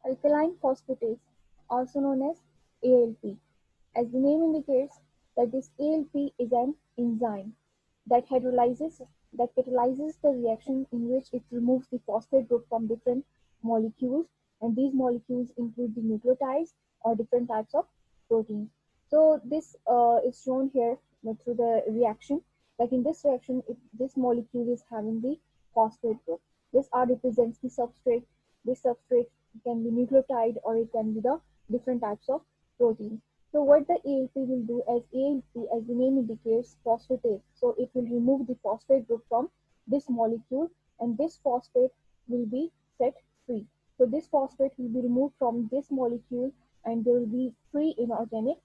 Alkaline phosphatase, also known as ALP. As the name indicates, that this ALP is an enzyme that catalyzes the reaction in which it removes the phosphate group from different molecules, and these molecules include the nucleotides or different types of proteins. So this is shown here through the reaction. Like in this reaction, this molecule is having the phosphate group. This R represents the substrate. This substrate can be nucleotide or it can be the different types of proteins. So what the ALP will do, as ALP, as the name indicates, phosphatase. So it will remove the phosphate group from this molecule, and this phosphate will be set free. So this phosphate will be removed from this molecule, and there will be free inorganic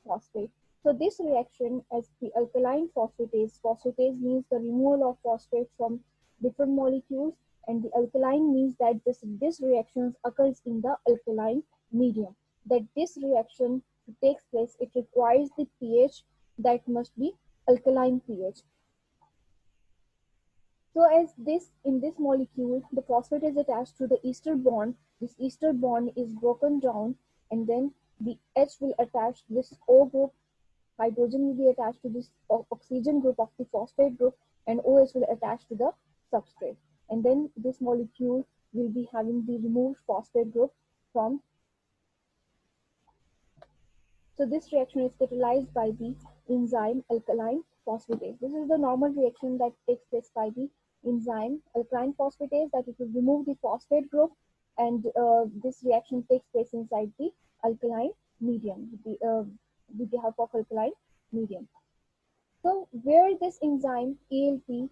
phosphate. So this reaction, as the alkaline phosphatase means the removal of phosphate from different molecules, and the alkaline means that this reaction occurs in the alkaline medium. That this reaction takes place, it requires the pH that must be alkaline pH. So as this in this molecule, the phosphate is attached to the ester bond. This ester bond is broken down, and then the H will attach this O group. Hydrogen will be attached to this oxygen group of the phosphate group, and OH will attach to the substrate. And then this molecule will be having the removed phosphate group from. So this reaction is catalyzed by the enzyme alkaline phosphatase. This is the normal reaction that takes place by the enzyme alkaline phosphatase, that it will remove the phosphate group, and this reaction takes place inside the alkaline medium with the help of alkaline medium. So where this enzyme ALP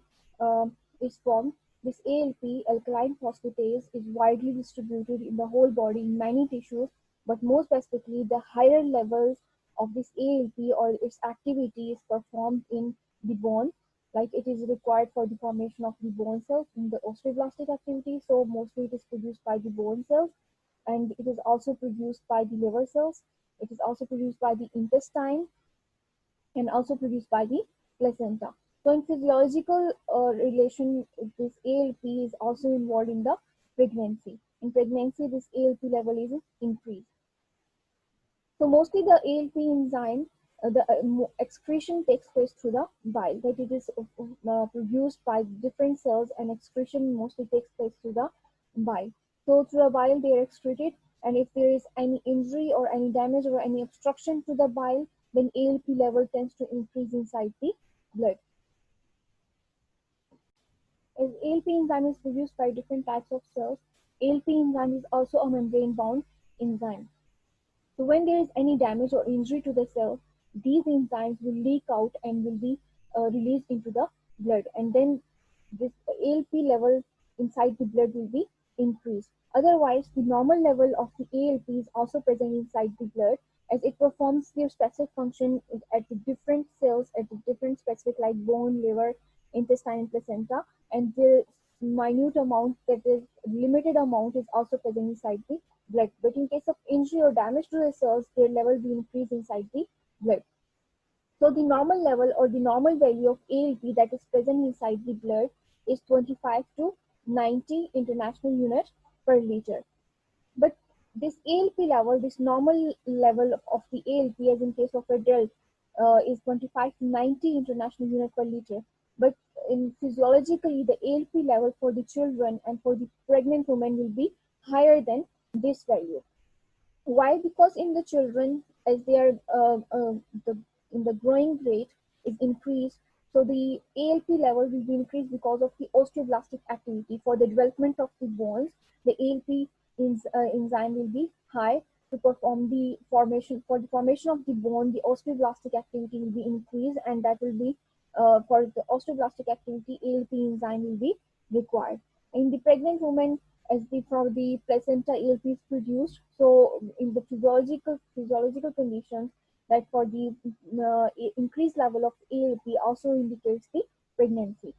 is formed, this ALP, alkaline phosphatase, is widely distributed in the whole body in many tissues, but more specifically, the higher levels of this ALP or its activity is performed in the bone, like it is required for the formation of the bone cells in the osteoblastic activity. So mostly it is produced by the bone cells, and it is also produced by the liver cells. It is also produced by the intestine, and also produced by the placenta. So in physiological relation, this ALP is also involved in the pregnancy. In pregnancy, this ALP level is increased. So mostly the ALP enzyme, the excretion takes place through the bile, that it is produced by different cells, and excretion mostly takes place through the bile. So through the bile they are excreted, and if there is any injury or any damage or any obstruction to the bile, then ALP level tends to increase inside the blood. As ALP enzyme is produced by different types of cells, ALP enzyme is also a membrane-bound enzyme. So when there is any damage or injury to the cell, these enzymes will leak out and will be released into the blood, and then this ALP level inside the blood will be increased. Otherwise, the normal level of the ALP is also present inside the blood, as it performs their specific function at the different cells, at the different specific, like bone, liver, intestine, and placenta, and the minute amount, that is limited amount, is also present inside the blood. But in case of injury or damage to the cells, their level will increase inside the blood. So the normal level or the normal value of ALP that is present inside the blood is 25 to 90 international units per liter. But this ALP level, this normal level of the ALP, as in case of adult, is 25 to 90 international units per liter. But in physiologically, the ALP level for the children and for the pregnant women will be higher than this value. Why? Because in the children, as they are in the growing rate is increased, so the ALP level will be increased because of the osteoblastic activity. For the development of the bones, the ALP enzyme will be high to perform the formation. For the formation of the bone, the osteoblastic activity will be increased, and that will be for the osteoblastic activity, ALP enzyme will be required. In the pregnant woman, as the from the placenta, ALP is produced. So in the physiological conditions, that for the increased level of ALP also indicates the pregnancy.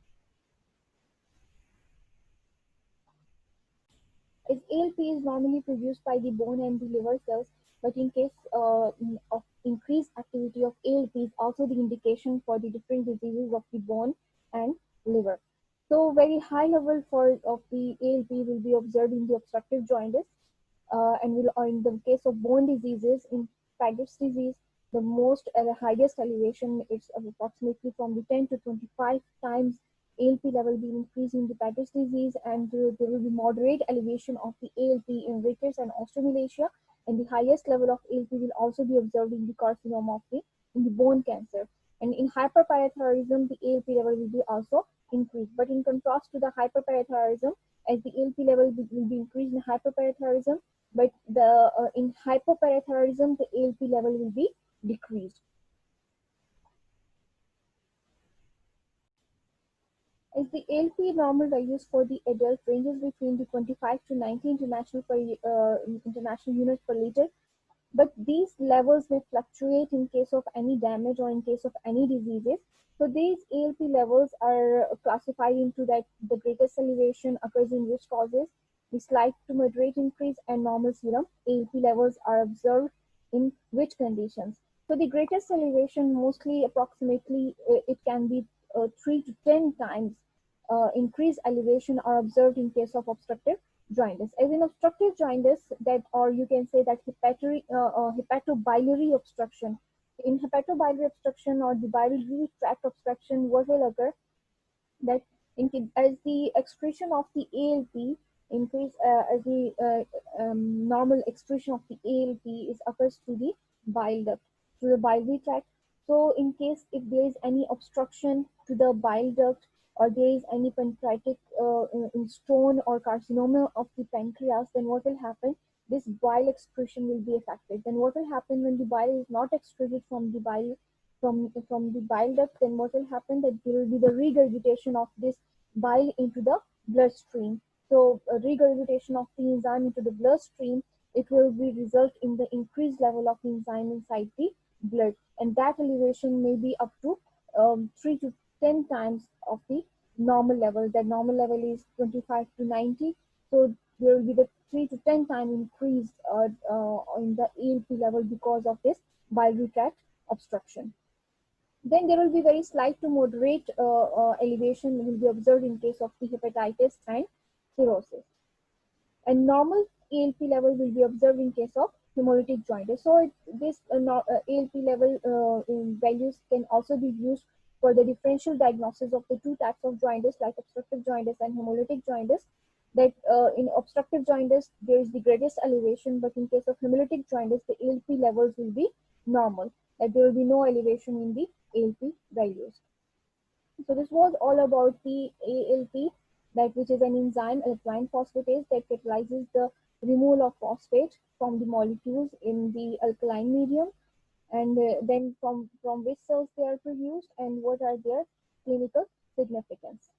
As ALP is normally produced by the bone and the liver cells, but in case of increased activity of ALP is also the indication for the different diseases of the bone and liver. So very high level of the ALP will be observed in the obstructive jaundice, and will, in the case of bone diseases, in Paget's disease, the most highest elevation is approximately from the 10 to 25 times ALP level being increased in the Paget's disease, and there will be moderate elevation of the ALP in rickets and osteomalacia, and the highest level of ALP will also be observed in the carcinoma of the in the bone cancer. And in hyperparathyroidism, the ALP level will be also increased. But in contrast to the hyperparathyroidism, as the ALP level will be increased in hyperparathyroidism, but the in hypoparathyroidism, the ALP level will be decreased. As the ALP normal values for the adult ranges between the 25 to 90 international units per liter, but these levels may fluctuate in case of any damage or in case of any diseases. So these ALP levels are classified into that the greatest elevation occurs in which causes, the slight to moderate increase, and normal serum ALP levels are observed in which conditions. So the greatest elevation, mostly approximately it can be 3 to 10 times increased elevation are observed in case of obstructive jaundice. As in obstructive jaundice, that, or you can say that hepatobiliary obstruction. In hepatobiliary obstruction or the biliary tract obstruction, what will occur that as the excretion of the ALP increase, as the normal excretion of the ALP is occurs through the bile duct, through the biliary tract. So in case if there is any obstruction to the bile duct, or there is any pancreatic in stone or carcinoma of the pancreas, then what will happen? This bile excretion will be affected. Then what will happen when the bile is not excreted from the bile from the bile duct? Then what will happen? That there will be the regurgitation of this bile into the bloodstream. So regurgitation of the enzyme into the bloodstream, it will be result in the increased level of enzyme inside the blood, and that elevation may be up to 3 to 10 times of the normal level. That normal level is 25 to 90. So there will be the 3 to 10 time increase in the ALP level because of this biliary tract obstruction. Then there will be very slight to moderate elevation will be observed in case of the hepatitis and cirrhosis. And normal ALP level will be observed in case of hemolytic jaundice. So this ALP level values can also be used for the differential diagnosis of the two types of jaundice, like obstructive jaundice and hemolytic jaundice. That in obstructive jaundice, there is the greatest elevation, but in case of hemolytic jaundice, the ALP levels will be normal. That there will be no elevation in the ALP values. So this was all about the ALP, that which is an enzyme, alkaline phosphatase, that catalyzes the removal of phosphate from the molecules in the alkaline medium, and then from which cells they are produced and what are their clinical significance.